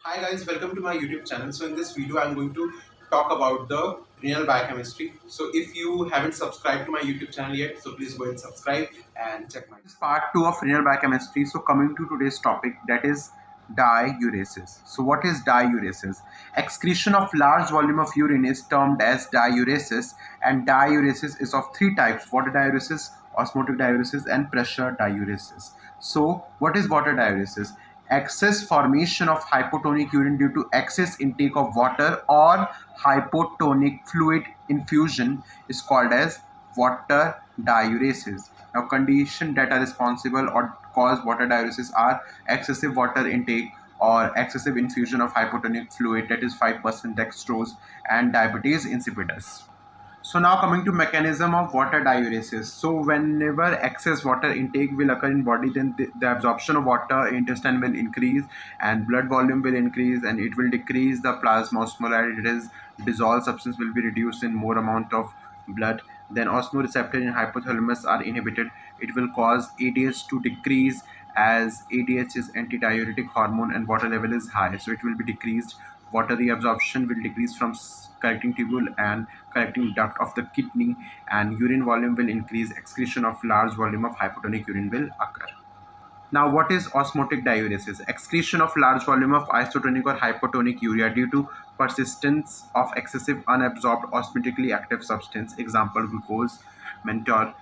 Hi guys, welcome to my YouTube channel. So in this video, I'm going to talk about the renal biochemistry. So if you haven't subscribed to my YouTube channel yet, so please go and subscribe and check my part 2 of renal biochemistry. So coming to today's topic, that is diuresis. So what is diuresis? Excretion of large volume of urine is termed as diuresis, and diuresis is of three types: water diuresis, osmotic diuresis, and pressure diuresis. So what is water diuresis? Excess formation of hypotonic urine due to excess intake of water or hypotonic fluid infusion is called as water diuresis. Now, conditions that are responsible or cause water diuresis are excessive water intake or excessive infusion of hypotonic fluid, that is 5% dextrose, and diabetes insipidus. So now coming to mechanism of water diuresis. So whenever excess water intake will occur in body, then the absorption of water in intestine will increase and blood volume will increase, and it will decrease the plasma osmolarity. It is dissolved substance will be reduced in more amount of blood. Then osmoreceptor in hypothalamus are inhibited. It will cause ADH to decrease, as ADH is antidiuretic hormone and water level is high, so it will be decreased. Water reabsorption will decrease from collecting tubule and collecting duct of the kidney, and urine volume will increase. Excretion of large volume of hypotonic urine will occur. Now, what is osmotic diuresis? Excretion of large volume of isotonic or hypotonic urea due to persistence of excessive unabsorbed osmotically active substance, example glucose, mentor,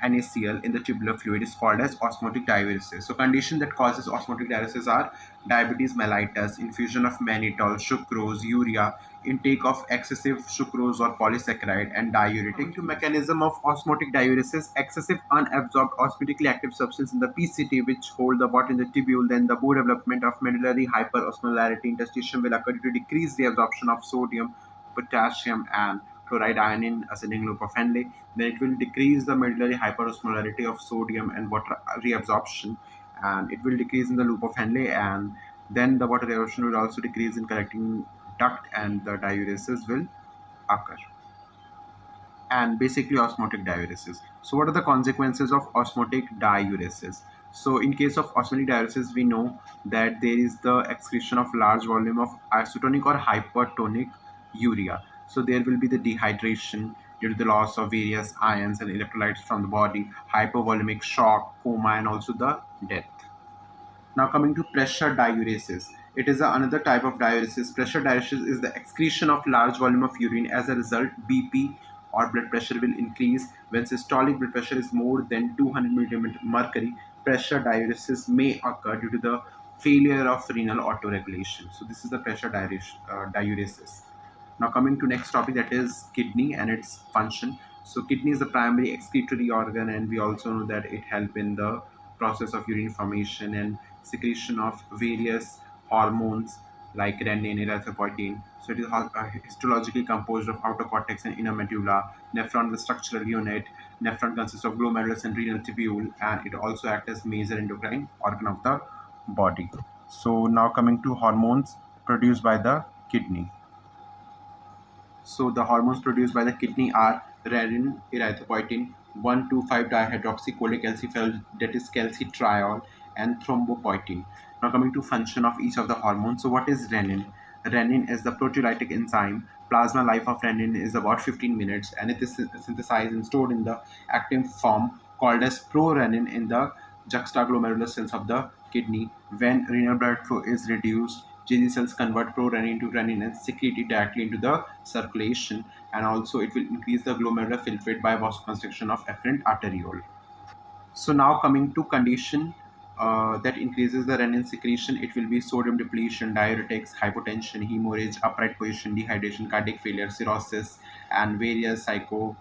NaCl in the tubular fluid, is called as osmotic diuresis. So conditions that causes osmotic diuresis are diabetes mellitus, infusion of mannitol, sucrose, urea, intake of excessive sucrose or polysaccharide, and diuretic. To mechanism of osmotic diuresis: excessive unabsorbed osmotically active substance in the PCT which hold the water in the tubule, then the Bohr development of medullary hyperosmolarity interstitium will occur to decrease the absorption of sodium, potassium, and chloride ion in ascending loop of Henle. Then it will decrease the medullary hyperosmolarity of sodium and water reabsorption, and it will decrease in the loop of Henle, and then the water reabsorption will also decrease in collecting duct, and the diuresis will occur. And basically osmotic diuresis. So what are the consequences of osmotic diuresis? So in case of osmotic diuresis, we know that there is the excretion of large volume of isotonic or hypertonic urea. So there will be the dehydration due to the loss of various ions and electrolytes from the body, hypovolemic shock, coma, and also the death. Now coming to pressure diuresis. It is another type of diuresis. Pressure diuresis is the excretion of large volume of urine. As a result, BP or blood pressure will increase. When systolic blood pressure is more than 200 mm mercury, pressure diuresis may occur due to the failure of renal autoregulation. So this is the pressure diuresis. Now coming to next topic, that is kidney and its function. So kidney is the primary excretory organ, and we also know that it helps in the process of urine formation and secretion of various hormones like renin, erythropoietin. So it is histologically composed of outer cortex and inner medulla. Nephron, the structural unit. Nephron consists of glomerulus and renal tubule, and it also acts as major endocrine organ of the body. So now coming to hormones produced by the kidney. So the hormones produced by the kidney are renin, erythropoietin, 1,2,5-dihydroxycholecalciferol, that is calcitriol, and thrombopoietin. Now coming to function of each of the hormones. So what is renin? Renin is the proteolytic enzyme. Plasma life of renin is about 15 minutes, and it is synthesized and stored in the active form called as prorenin in the juxtaglomerular cells of the kidney. When renal blood flow is reduced, JG cells convert prorenin to renin and secrete it directly into the circulation, and also it will increase the glomerular filtrate by vasoconstriction of afferent arteriole. So now coming to condition that increases the renin secretion, it will be sodium depletion, diuretics, hypotension, hemorrhage, upright position, dehydration, cardiac failure, cirrhosis, and various psychological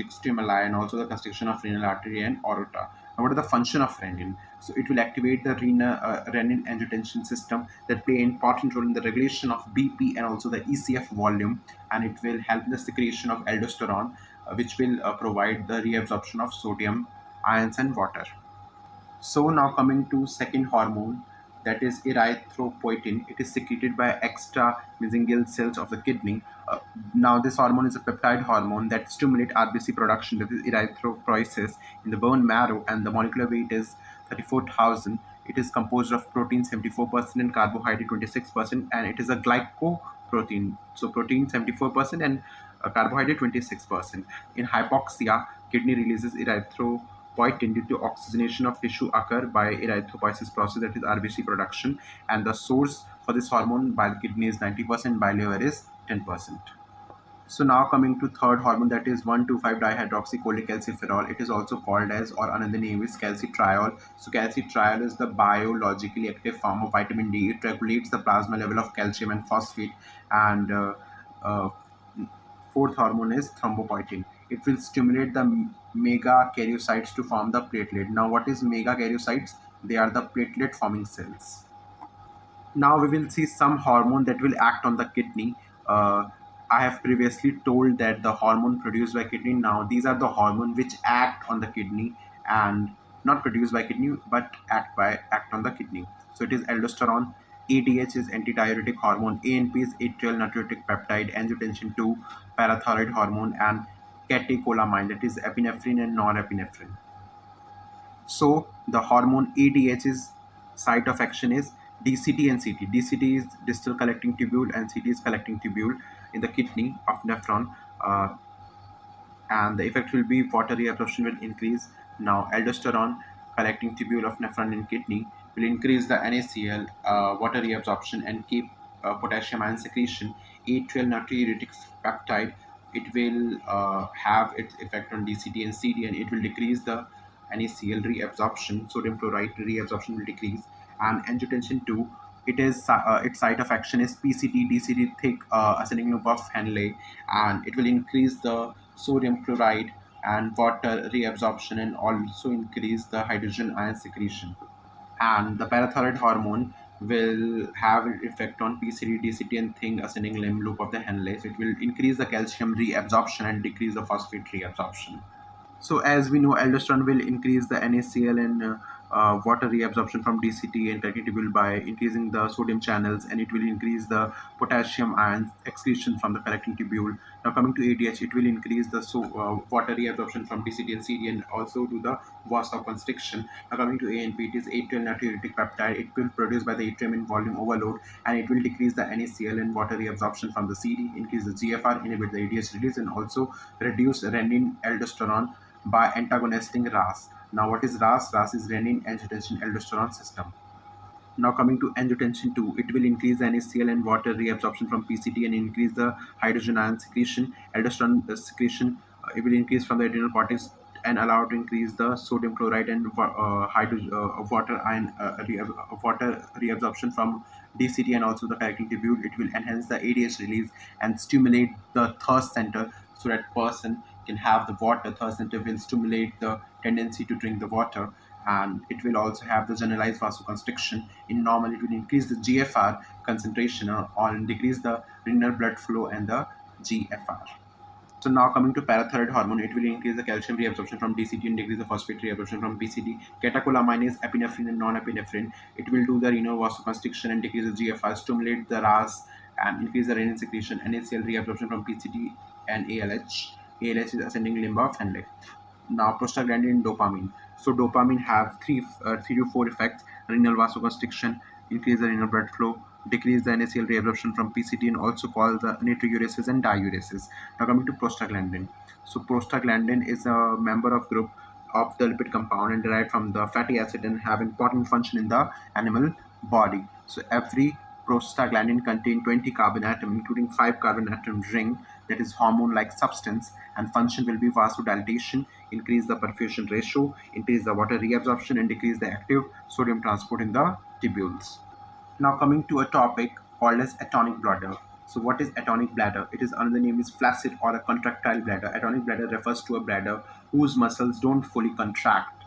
stimuli, and also the constriction of renal artery and aorta. Now, what are the function of renin? So it will activate the renin-angiotensin system that play an important role in the regulation of BP and also the ECF volume, and it will help the secretion of aldosterone, which will provide the reabsorption of sodium ions and water. So now coming to second hormone, that is erythropoietin. It is secreted by extra mesangial cells of the kidney. Now this hormone is a peptide hormone that stimulates RBC production, that is erythropoiesis, in the bone marrow, and the molecular weight is 34,000 It is composed of protein 74% and carbohydrate 26%, and it is a glycoprotein. So protein 74% and carbohydrate 26%. In hypoxia, kidney releases erythropoietin due to oxygenation of tissue occur by erythropoiesis process, that is RBC production, and the source for this hormone by the kidney is 90%, by liver is 10%. So now coming to third hormone, that is 1,2,5-dihydroxycholecalciferol. It is also called as, or another name is, calcitriol. So calcitriol is the biologically active form of vitamin D. It regulates the plasma level of calcium and phosphate. And uh, fourth hormone is thrombopoietin. It will stimulate the megakaryocytes to form the platelet. Now what is megakaryocytes? They are the platelet forming cells. Now we will see some hormone that will act on the kidney. I have previously told that the hormone produced by kidney. Now these are the hormone which act on the kidney, and not produced by kidney but act on the kidney. So it is aldosterone. ADH is antidiuretic hormone. ANP is atrial natriuretic peptide. Angiotensin 2, parathyroid hormone, and catecholamine, that is epinephrine and norepinephrine. So the hormone ADH's site of action is DCT and CT. DCT is distal collecting tubule and CT is collecting tubule in the kidney of nephron, and the effect will be water reabsorption will increase. Now aldosterone, collecting tubule of nephron in kidney, will increase the NaCl, water reabsorption, and keep potassium ion secretion. Atrial natriuretic peptide, it will have its effect on DCT and CD, and it will decrease the NaCl reabsorption. Sodium chloride reabsorption will decrease. And angiotensin 2, it is its site of action is PCT, DCT, thick ascending loop of Henle, and it will increase the sodium chloride and water reabsorption, and also increase the hydrogen ion secretion. And the parathyroid hormone will have an effect on PCD, DCT, and thin ascending limb loop of the Henle. So it will increase the calcium reabsorption and decrease the phosphate reabsorption. So as we know, aldosterone will increase the NaCl and water reabsorption from DCT and collecting tubule by increasing the sodium channels, and it will increase the potassium ion excretion from the collecting tubule. Now coming to ADH, it will increase the water reabsorption from DCT and CD, and also do the vasoconstriction. Now coming to ANP, it is atrial natriuretic peptide. It will produce by the atrium in volume overload, and it will decrease the NaCl and water reabsorption from the CD, increase the GFR, inhibit the ADH release, and also reduce renin aldosterone by antagonisting RAS. Now what is RAS? RAS is renin angiotensin aldosterone system. Now coming to angiotensin 2, it will increase the NaCl and water reabsorption from PCT and increase the hydrogen ion secretion. Aldosterone secretion, it will increase from the adrenal cortex and allow to increase the sodium chloride and water reabsorption from DCT and also the collecting tubule. It will enhance the ADH release and stimulate the thirst center, so that person can have the water. Thirst center will stimulate the tendency to drink the water, and it will also have the generalized vasoconstriction. In normal, it will increase the GFR concentration or decrease the renal blood flow and the GFR. So now coming to parathyroid hormone, it will increase the calcium reabsorption from DCT and decrease the phosphate reabsorption from PCT. Catecholamine is epinephrine and non-epinephrine. It will do the renal vasoconstriction and decrease the GFR, stimulate the RAS, and increase the renin secretion. NaCl reabsorption from PCT and ALH. ALH is ascending limb of Henle. Now prostaglandin and dopamine. So dopamine have three to four effects: renal vasoconstriction, increase the renal blood flow, decrease the NaCl reabsorption from PCT, and also cause the natriuresis and diuresis. Now coming to prostaglandin. So prostaglandin is a member of group of the lipid compound and derived from the fatty acid and have important function in the animal body. So every prostaglandin contain 20 carbon atom, including 5 carbon atom ring, that is hormone-like substance, and function will be vasodilatation, increase the perfusion ratio, increase the water reabsorption, and decrease the active sodium transport in the tubules. Now coming to a topic called as atonic bladder. So what is atonic bladder? It is another name is flaccid or a contractile bladder. Atonic bladder refers to a bladder whose muscles don't fully contract.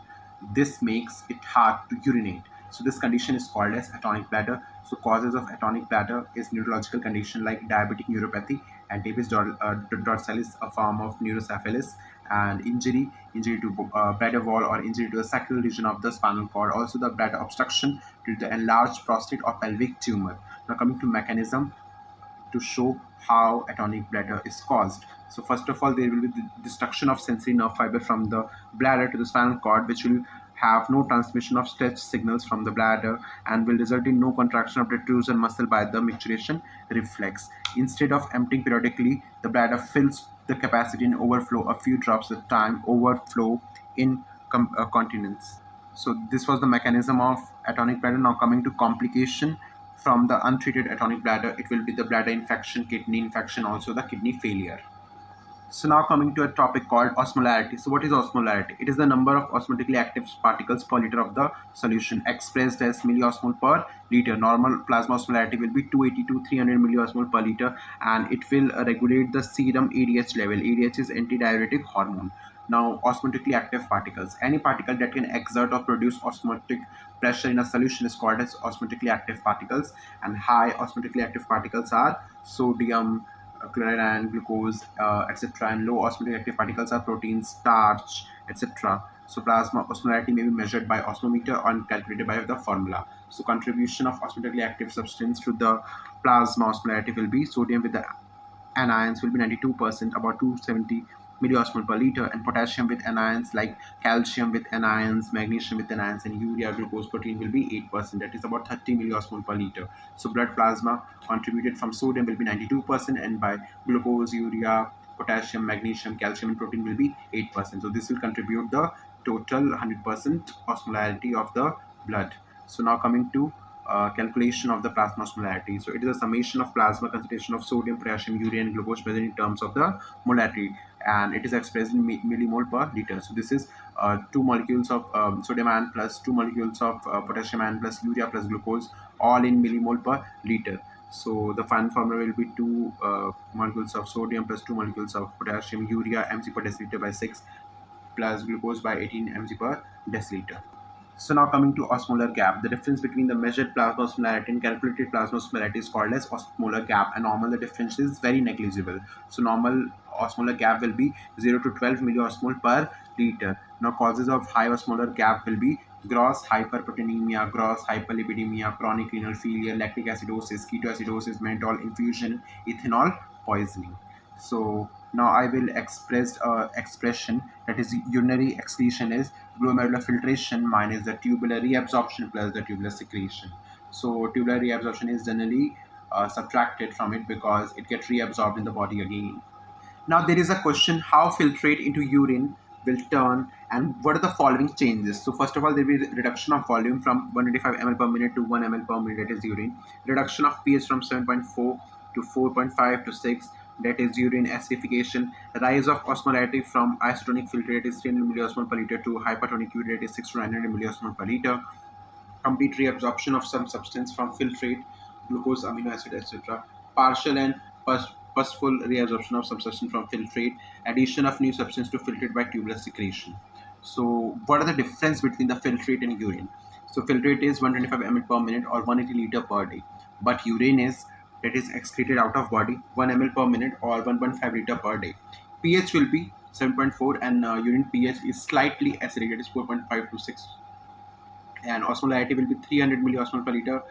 This makes it hard to urinate. So this condition is called as atonic bladder. So causes of atonic bladder is neurological condition like diabetic neuropathy, and tabes dorsalis, a form of neurocephalus, and injury to bladder wall or injury to the sacral region of the spinal cord. Also the bladder obstruction due to the enlarged prostate or pelvic tumor. Now coming to mechanism to show how atonic bladder is caused. So first of all, there will be the destruction of sensory nerve fiber from the bladder to the spinal cord, which will have no transmission of stretch signals from the bladder and will result in no contraction of the detrusor muscle by the micturition reflex. Instead of emptying periodically, the bladder fills the capacity and overflow a few drops at a time, overflow in continence. So this was the mechanism of atonic bladder. Now coming to complication from the untreated atonic bladder, it will be the bladder infection, kidney infection, also the kidney failure. So now coming to a topic called osmolarity. So what is osmolarity? It is the number of osmotically active particles per liter of the solution expressed as milliosmol per liter. Normal plasma osmolarity will be 280 to 300 milliosmol per liter, and it will regulate the serum ADH level. ADH is antidiuretic hormone. Now, osmotically active particles. Any particle that can exert or produce osmotic pressure in a solution is called as osmotically active particles, and high osmotically active particles are sodium, chloride, glucose, etc. And low osmotic active particles are proteins, starch, etc. So plasma osmolarity may be measured by osmometer and calculated by the formula. So contribution of osmotically active substance to the plasma osmolarity will be sodium with the anions will be 92%, about 270 milliosmol per liter, and potassium with anions like calcium with anions, magnesium with anions, and urea glucose protein will be 8%, that is about 30 milliosmol per liter. So blood plasma contributed from sodium will be 92%, and by glucose, urea, potassium, magnesium, calcium, and protein will be 8%. So this will contribute the total 100% osmolarity of the blood. So now coming to calculation of the plasma osmolarity. So it is a summation of plasma concentration of sodium, potassium, urea, and glucose present in terms of the molarity, and it is expressed in millimole per liter. So this is 2 molecules of sodium ion plus 2 molecules of potassium ion plus urea plus glucose, all in millimole per liter. So the final formula will be 2 molecules of sodium plus 2 molecules of potassium, urea mg per deciliter by 6 plus glucose by 18 mg per deciliter. So now coming to osmolar gap, the difference between the measured plasma osmolarity and calculated plasma osmolarity is called as osmolar gap, and normal the difference is very negligible. So normal osmolar gap will be 0 to 12 milliosmol per liter. Now causes of high osmolar gap will be gross hyperproteinemia, gross hyperlipidemia, chronic renal failure, lactic acidosis, ketoacidosis, menthol infusion, ethanol poisoning. So now I will express expression, that is urinary excretion is glomerular filtration minus the tubular reabsorption plus the tubular secretion. So tubular reabsorption is generally subtracted from it because it gets reabsorbed in the body again. Now there is a question, how filtrate into urine will turn and what are the following changes. So first of all, there will be reduction of volume from 185 ml per minute to 1 ml per minute, that is urine. Reduction of pH from 7.4 to 4.5 to 6, that is urine acidification. Rise of osmolarity from isotonic filtrate is 300 milliosmol per liter to hypertonic urate is 6 to 900 milliosmol per liter. Complete reabsorption of some substance from filtrate, glucose, amino acid, etc. Partial and purposeful reabsorption of some substance from filtrate. Addition of new substance to filtrate by tubular secretion. So what are the difference between the filtrate and urine? So filtrate is 125 ml per minute or 180 liter per day, but urine is, that is excreted out of body, 1 ml per minute or 1.5 liter per day. pH will be 7.4 and urine pH is slightly acidic, it is 4.5 to 6, and osmolarity will be 300 milliosmol per liter,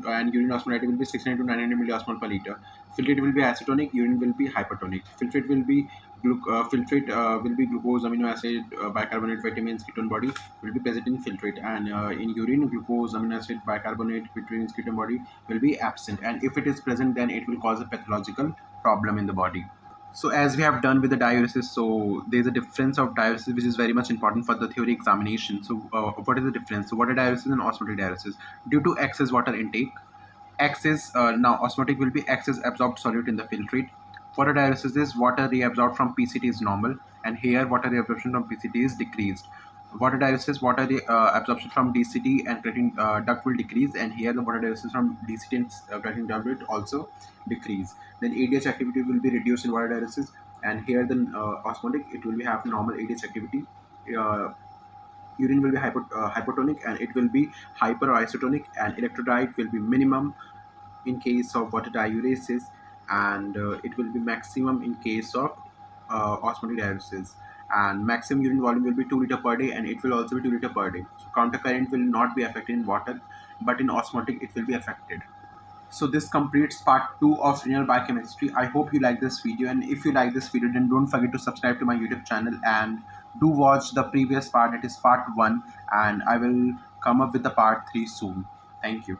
and urine osmolarity will be 600 to 900 milliosmol per liter. Filtrate will be acetonic, urine will be hypertonic. Filtrate will be glucose, amino acid, bicarbonate, vitamins, ketone body will be present in filtrate, and in urine glucose, amino acid, bicarbonate, vitamins, ketone body will be absent, and if it is present then it will cause a pathological problem in the body. So as we have done with the diuresis, so there is a difference of diuresis which is very much important for the theory examination. So what is the difference? So water diuresis and osmotic diuresis. Due to excess water intake, excess now osmotic will be excess absorbed solute in the filtrate. Water diuresis is water reabsorbed from PCT is normal, and here water reabsorption from PCT is decreased. Water diuresis, water absorption from DCT and creating duct will decrease, and here the water diuresis from DCT and creating duct will also decrease. Then ADH activity will be reduced in water diuresis, and here the osmotic, it will be have normal ADH activity. Urine will be hypotonic and it will be hyper or isotonic, and electrolyte will be minimum in case of water diuresis, and it will be maximum in case of osmotic diuresis. And maximum urine volume will be 2 liter per day, and it will also be 2 liter per day. So countercurrent will not be affected in water, but in osmotic it will be affected. So this completes part 2 of renal biochemistry. I hope you like this video, and if you like this video then don't forget to subscribe to my YouTube channel and do watch the previous part. It is part 1, and I will come up with the part 3 soon. Thank you.